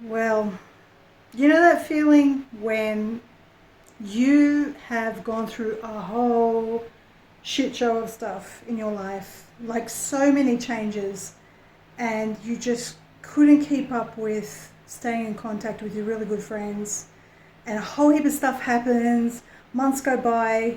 Well, you know that feeling when you have gone through a whole shit show of stuff in your life, like so many changes, and you just couldn't keep up with staying in contact with your really good friends, and a whole heap of stuff happens, months go by,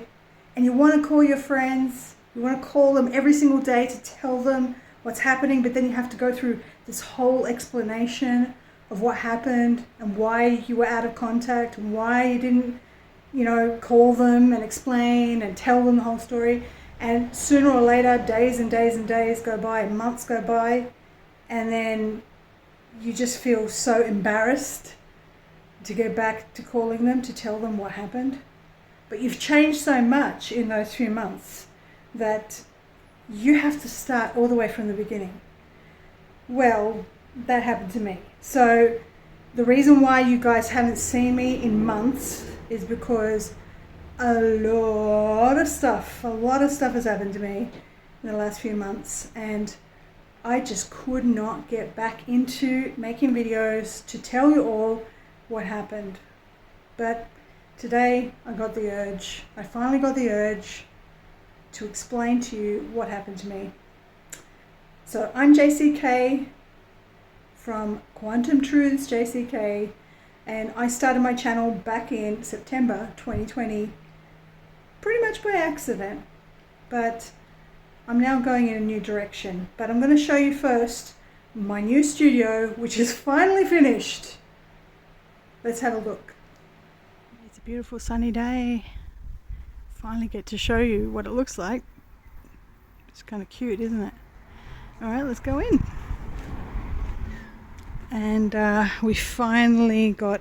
and you want to call your friends, you want to call them every single day to tell them what's happening, but then you have to go through this whole explanation of what happened and why you were out of contact and why you didn't, call them and explain and tell them the whole story. And sooner or later, days and days and days go by and months go by, and then you just feel so embarrassed to go back to calling them to tell them what happened. But you've changed so much in those few months that you have to start all the way from the beginning. Well, that happened to me. So the reason why you guys haven't seen me in months is because a lot of stuff has happened to me in the last few months, and I just could not get back into making videos to tell you all what happened. But today I finally got the urge to explain to you what happened to me. So I'm JCK from Quantum Truths JCK, and I started my channel back in September 2020, pretty much by accident, but I'm now going in a new direction. But I'm going to show you first my new studio, which is finally finished. Let's have a look. It's a beautiful sunny day. Finally get to show you what it looks like. It's kind of cute, isn't it? Alright, let's go in. And we finally got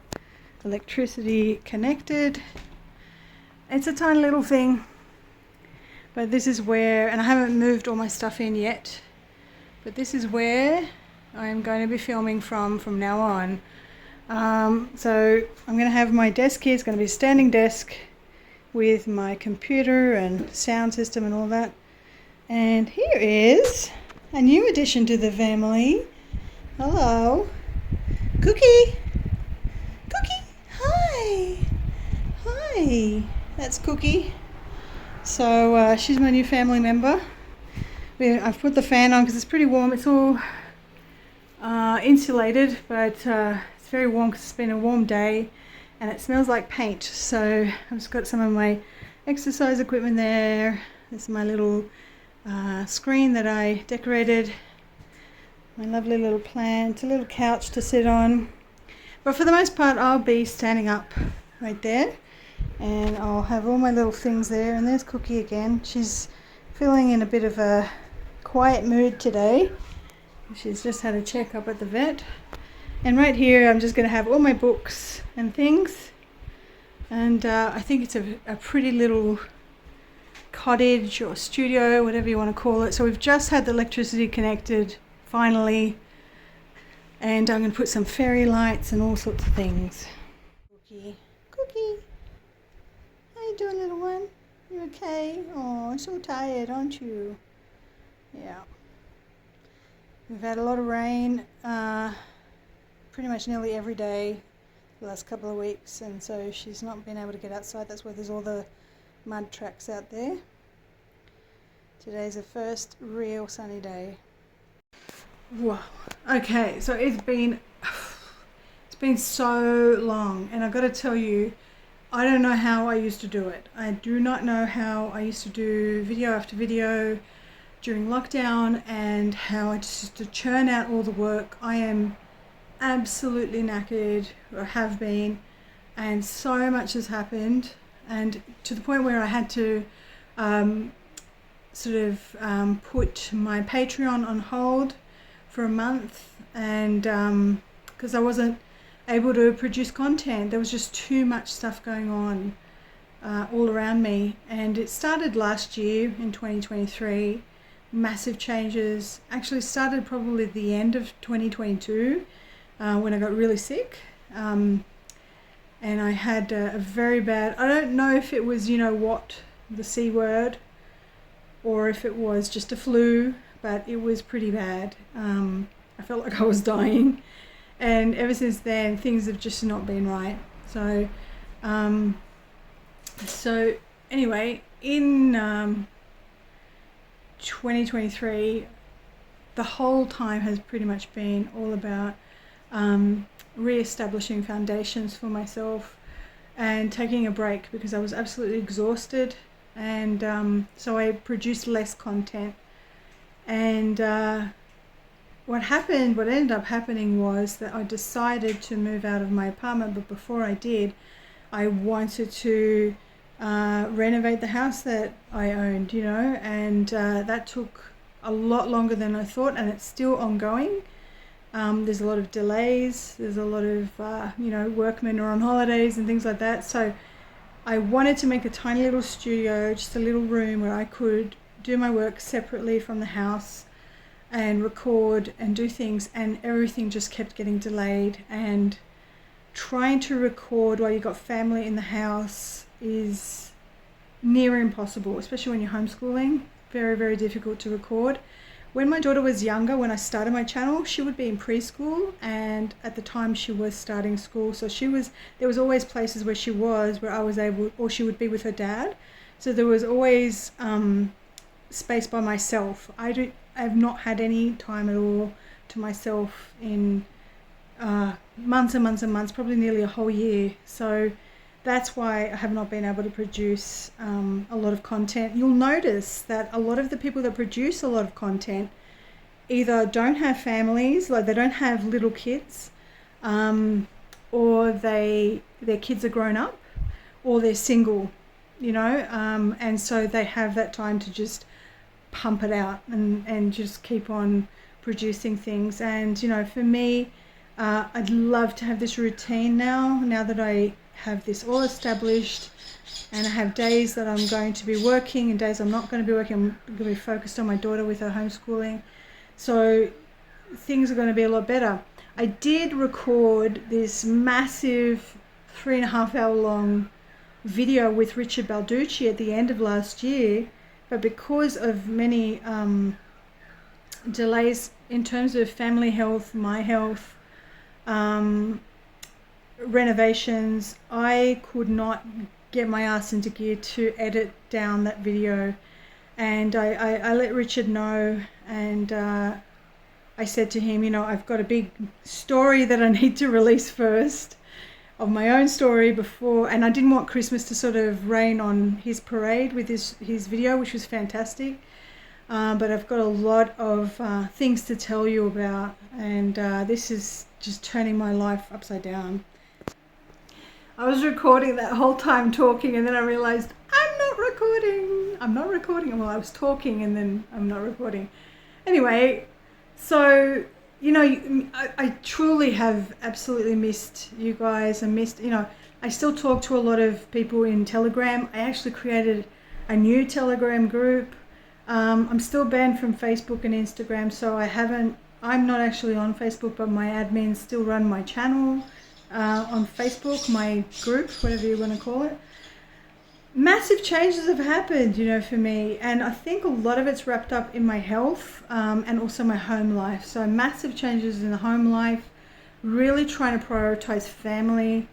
electricity connected. It's a tiny little thing, but this is where, and I haven't moved all my stuff in yet, but this is where I'm going to be filming from now on. So I'm going to have my desk here. It's going to be a standing desk with my computer and sound system and all that. And here is a new addition to the family. Hello. Cookie. Cookie. Hi. Hi. That's Cookie. So she's my new family member. I've put the fan on because it's pretty warm. It's all insulated, but it's very warm because it's been a warm day, and it smells like paint. So I've just got some of my exercise equipment there. This is my little screen that I decorated. My lovely little plant, a little couch to sit on. But for the most part, I'll be standing up right there, and I'll have all my little things there. And there's Cookie again. She's feeling in a bit of a quiet mood today. She's just had a checkup at the vet. And right here, I'm just going to have all my books and things. And I think it's a pretty little cottage or studio, whatever you want to call it. So we've just had the electricity connected finally, and I'm going to put some fairy lights and all sorts of things. Cookie, Cookie, how you doing, little one? You okay? Oh, so tired, aren't you? Yeah. We've had a lot of rain, pretty much nearly every day the last couple of weeks, and so she's not been able to get outside. That's why there's all the mud tracks out there. Today's the first real sunny day. Wow. Okay, so it's been so long, and I've got to tell you, I don't know how I used to do it. I do not know how I used to do video after video during lockdown, and how I just used to churn out all the work. I am absolutely knackered, or have been, and so much has happened, and to the point where I had to put my Patreon on hold for a month, and because I wasn't able to produce content. There was just too much stuff going on all around me, and it started last year in 2023. Massive changes actually started probably at the end of 2022 when I got really sick, and I had a very bad, I don't know if it was the C word, or if it was just a flu, but it was pretty bad. I felt like I was dying, And ever since then, things have just not been right. So, anyway, in 2023, the whole time has pretty much been all about re-establishing foundations for myself and taking a break because I was absolutely exhausted, and so I produced less content. And what ended up happening was that I decided to move out of my apartment, but before I did, I wanted to renovate the house that I owned, and that took a lot longer than I thought, and it's still ongoing. There's a lot of delays, there's a lot of, workmen are on holidays and things like that. So I wanted to make a tiny little studio, just a little room where I could do my work separately from the house and record and do things, and everything just kept getting delayed. And trying to record while you've got family in the house is near impossible, especially when you're homeschooling. Very, very difficult to record. When my daughter was younger, when I started my channel, she would be in preschool, and at the time she was starting school. So there was always places where I was able, or she would be with her dad. So there was always space by myself. I have not had any time at all to myself in months and months and months, probably nearly a whole year. So that's why I have not been able to produce a lot of content. You'll notice that a lot of the people that produce a lot of content either don't have families, like they don't have little kids, or their kids are grown up, or they're single, and so they have that time to just pump it out and just keep on producing things. And for me, I'd love to have this routine now that I have this all established, and I have days that I'm going to be working and days I'm not going to be working. I'm going to be focused on my daughter with her homeschooling, so things are going to be a lot better. I did record this massive 3.5 hour long video with Richard Balducci at the end of last year, but because of many delays in terms of family health, my health, renovations, I could not get my ass into gear to edit down that video. And I let Richard know, and I said to him, I've got a big story that I need to release first, of my own story before, and I didn't want Christmas to sort of rain on his parade with his video, which was fantastic. But I've got a lot of things to tell you about, and this is just turning my life upside down. I was recording that whole time talking, and then I realized I'm not recording. Well, I was talking and then I'm not recording. Anyway, so, I truly have absolutely missed you guys. I still talk to a lot of people in Telegram. I actually created a new Telegram group. I'm still banned from Facebook and Instagram, so I'm not actually on Facebook, but my admins still run my channel on Facebook, my group, whatever you want to call it. Massive changes have happened, for me, and I think a lot of it's wrapped up in my health and also my home life. So massive changes in the home life, really trying to prioritize family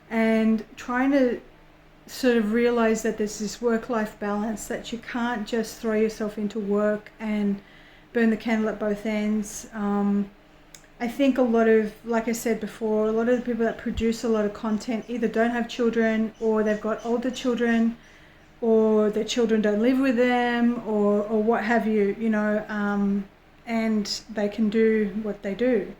and trying to sort of realize that there's this work-life balance, that you can't just throw yourself into work and burn the candle at both ends. I think a lot of, like I said before, a lot of the people that produce a lot of content either don't have children, or they've got older children, or their children don't live with them, or what have you, and they can do what they do.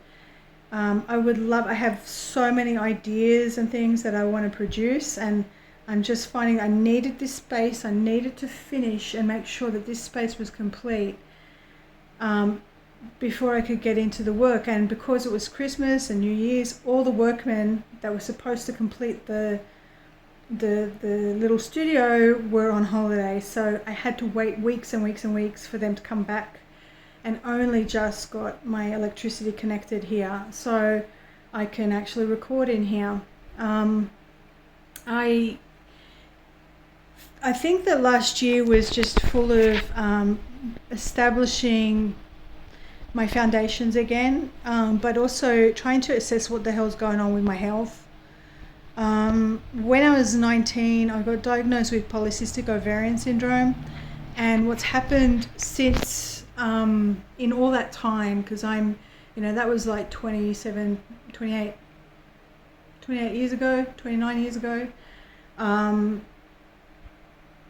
I have so many ideas and things that I want to produce, and I'm just finding I needed this space. I needed to finish and make sure that this space was complete before I could get into the work. And because it was Christmas and New Year's, all the workmen that were supposed to complete the little studio were on holiday. So I had to wait weeks and weeks and weeks for them to come back, and only just got my electricity connected here, so I can actually record in here. I think that last year was just full of establishing my foundations again, but also trying to assess what the hell's going on with my health. When I was 19, I got diagnosed with polycystic ovarian syndrome, and what's happened since in all that time, because I'm, that was like 28 years ago, 29 years ago.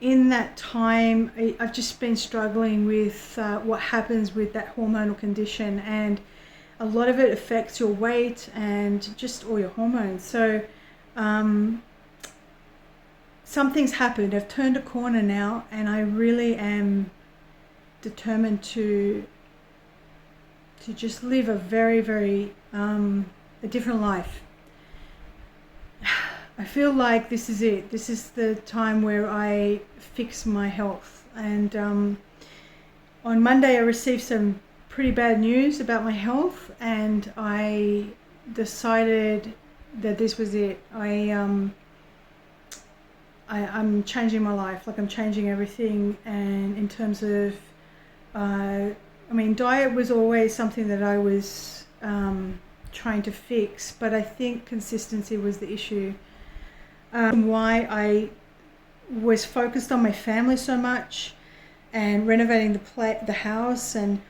In that time, I've just been struggling with what happens with that hormonal condition, and a lot of it affects your weight and just all your hormones. So something's happened. I've turned a corner now, and I really am determined to just live a very, very a different life. I feel like this is it. This is the time where I fix my health. And on Monday I received some pretty bad news about my health, and I decided that this was it. I'm changing my life. Like, I'm changing everything. And in terms of, diet was always something that I was trying to fix, but I think consistency was the issue. Why I was focused on my family so much and renovating the house and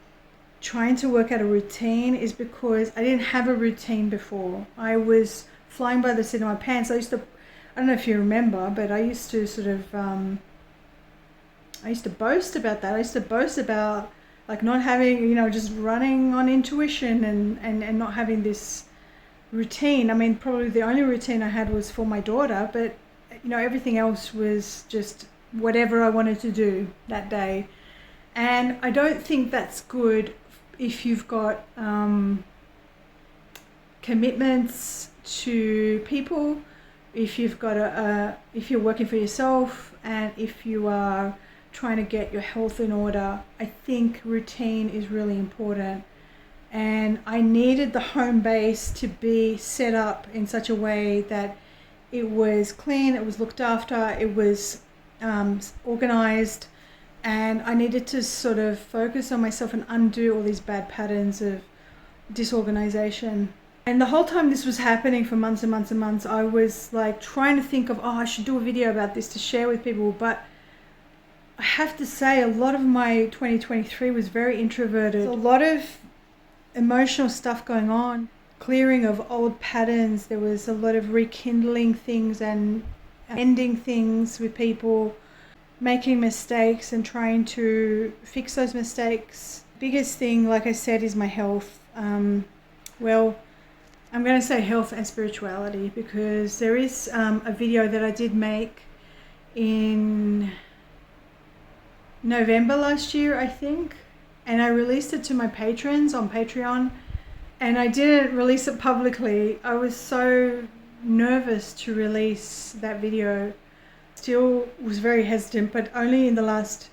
trying to work out a routine is because I didn't have a routine before. I was flying by the seat of my pants. I don't know if you remember, but I used to sort of, I used to boast about that. I used to boast about like not having, just running on intuition and not having this routine. Probably the only routine I had was for my daughter, but everything else was just whatever I wanted to do that day. And I don't think that's good if you've got commitments to people, if you've got if you're working for yourself, and if you are trying to get your health in order. I think routine is really important. And I needed the home base to be set up in such a way that it was clean, it was looked after, it was organized, and I needed to sort of focus on myself and undo all these bad patterns of disorganization. And the whole time this was happening for months and months and months, I was like trying to think of, I should do a video about this to share with people. But I have to say, a lot of my 2023 was very introverted. A lot of emotional stuff going on, clearing of old patterns. There was a lot of rekindling things and ending things with people, making mistakes and trying to fix those mistakes. Biggest thing, like I said, is my health. Well, I'm going to say health and spirituality, because there is a video that I did make in November last year, I think, and I released it to my patrons on Patreon, and I didn't release it publicly. I was so nervous to release that video. Still was very hesitant, but only in the last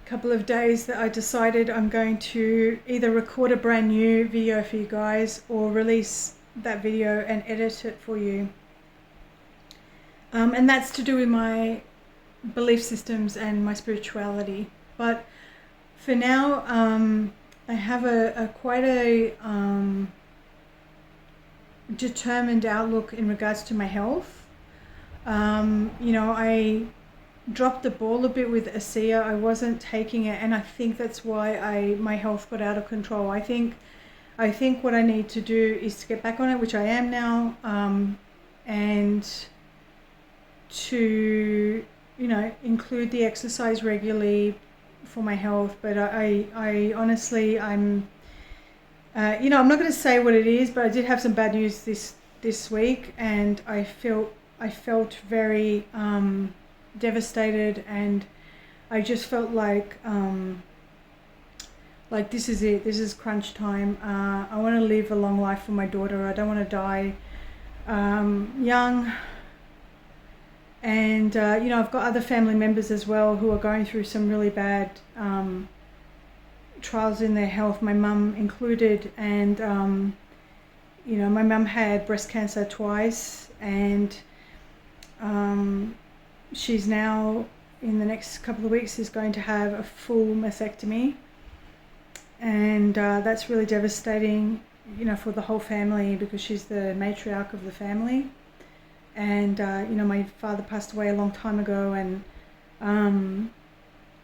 couple of days that I decided I'm going to either record a brand new video for you guys or release that video and edit it for you. And that's to do with my belief systems and my spirituality. But for now, I have a quite a determined outlook in regards to my health. I dropped the ball a bit with ASEA. I wasn't taking it, and I think that's why my health got out of control. I think what I need to do is to get back on it, which I am now, and to include the exercise regularly for my health. But I honestly, I'm not going to say what it is, but I did have some bad news this week, and I felt very devastated, and I just felt like this is it. This is crunch time. I want to live a long life for my daughter. I don't want to die young. And I've got other family members as well who are going through some really bad trials in their health, my mum included. And my mum had breast cancer twice, and she's now, in the next couple of weeks, is going to have a full mastectomy. and that's really devastating, you know, for the whole family, because she's the matriarch of the family. And you know, my father passed away a long time ago, and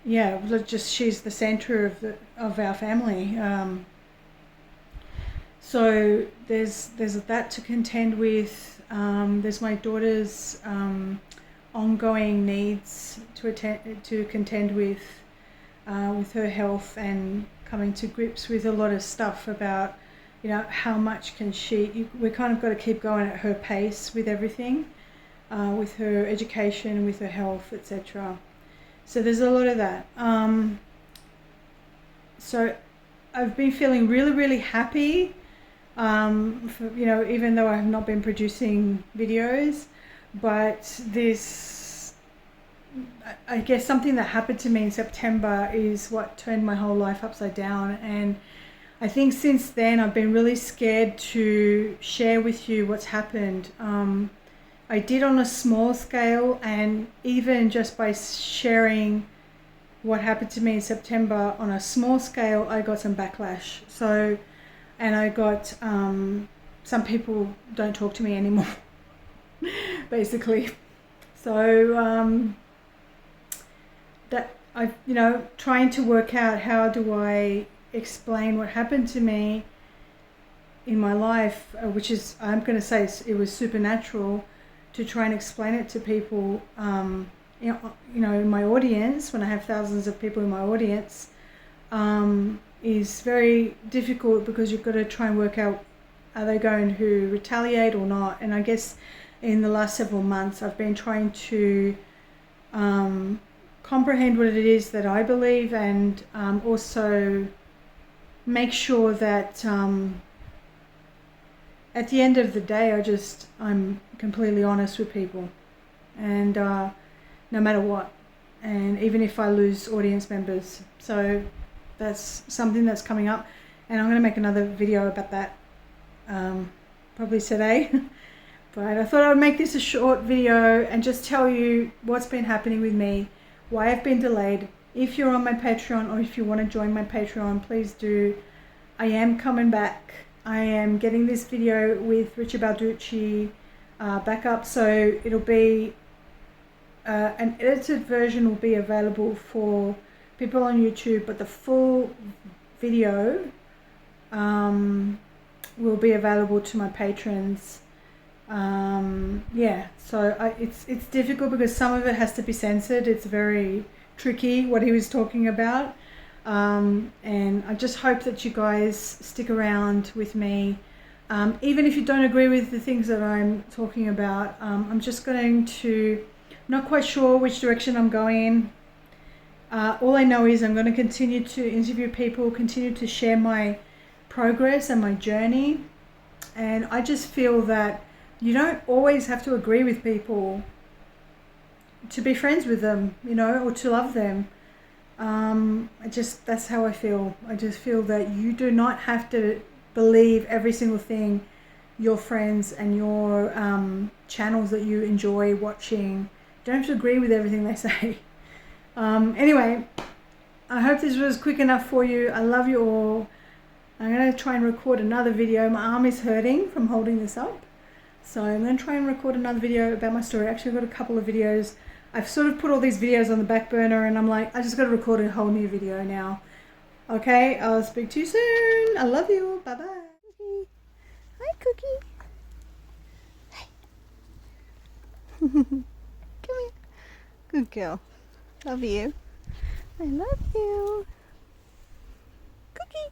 yeah, just she's the center of our family. So there's that to contend with. There's my daughter's ongoing needs to contend with her health, and coming to grips with a lot of stuff about, you know, how much can we kind of got to keep going at her pace with everything, with her education, with her health, etc. So there's a lot of that. So I've been feeling really, really happy, you know, even though I have not been producing videos, but I guess something that happened to me in September is what turned my whole life upside down. And I think since then I've been really scared to share with you what's happened. I did on a small scale, and even just by sharing what happened to me in September on a small scale, I got some backlash. So, and I got some people don't talk to me anymore, basically. So that you know, trying to work out how do I explain what happened to me in my life, which is, I'm going to say it was supernatural, to try and explain it to people, you know, in my audience, when I have thousands of people in my audience, is very difficult, because you've got to try and work out, are they going to retaliate or not? And I guess in the last several months I've been trying to comprehend what it is that I believe, and also make sure that at the end of the day I'm completely honest with people, and no matter what, and even if I lose audience members. So that's something that's coming up, and I'm going to make another video about that probably today. But I thought I would make this a short video and just tell you what's been happening with me, why I've been delayed. If you're on my Patreon, or if you want to join my Patreon, please do. I am coming back. I am getting this video with Richard Balducci back up, so it'll be an edited version will be available for people on YouTube, but the full video will be available to my patrons. Yeah, so it's difficult because some of it has to be censored. It's very tricky what he was talking about, and I just hope that you guys stick around with me, even if you don't agree with the things that I'm talking about. I'm just going to, not quite sure which direction I'm going in. All I know is I'm going to continue to interview people, continue to share my progress and my journey, and I just feel that you don't always have to agree with people to be friends with them, you know, or to love them. That's how I feel. I just feel that you do not have to believe every single thing your friends and your channels that you enjoy watching. You don't have to agree with everything they say. Anyway, I hope this was quick enough for you. I love you all. I'm going to try and record another video. My arm is hurting from holding this up. So I'm going to try and record another video about my story. Actually, I've got a couple of videos. I've sort of put all these videos on the back burner, and I'm like, I just got to record a whole new video now. Okay, I'll speak to you soon. I love you. Bye-bye. Hi, Cookie. Hi. Come here. Good girl. Love you. I love you. Cookie.